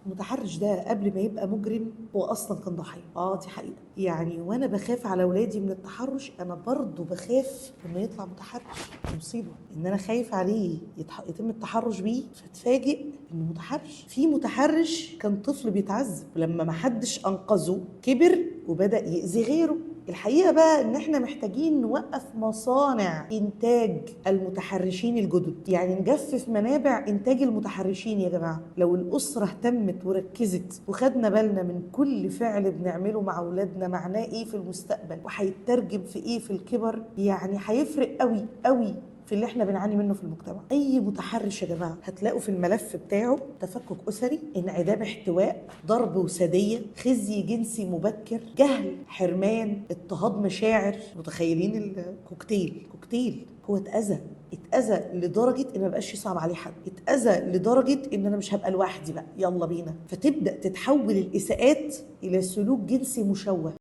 المتحرش ده قبل ما يبقى مجرم هو اصلا كان ضحيه. دي حقيقه يعني. وانا بخاف على اولادي من التحرش، انا برضو بخاف انه يطلع متحرش. مصيبه ان انا خايف عليه يتم التحرش بيه، فتفاجئ انه متحرش. في متحرش كان طفل بيتعذب، ولما ما حدش انقذه كبر وبدا يأذي غيره. الحقيقة بقى ان احنا محتاجين نوقف مصانع انتاج المتحرشين الجدد، يعني نجفف منابع انتاج المتحرشين. يا جماعة لو الاسرة اهتمت وركزت وخدنا بالنا من كل فعل بنعمله مع اولادنا معناه ايه في المستقبل وهيترجم في ايه في الكبر، يعني هيفرق قوي قوي في اللي احنا بنعاني منه في المجتمع. اي متحرش يا جماعه هتلاقوا في الملف بتاعه تفكك اسري، انعدام احتواء، ضرب وساديه، خزي جنسي مبكر، جهل، حرمان، اضطهاد مشاعر. متخيلين الكوكتيل؟ هو اتأذى لدرجة ان ما بقاش يصعب عليه حد، اتأذى لدرجة ان انا مش هبقى لوحدي بقى، يلا بينا. فتبدأ تتحول الإساءات إلى سلوك جنسي مشوه.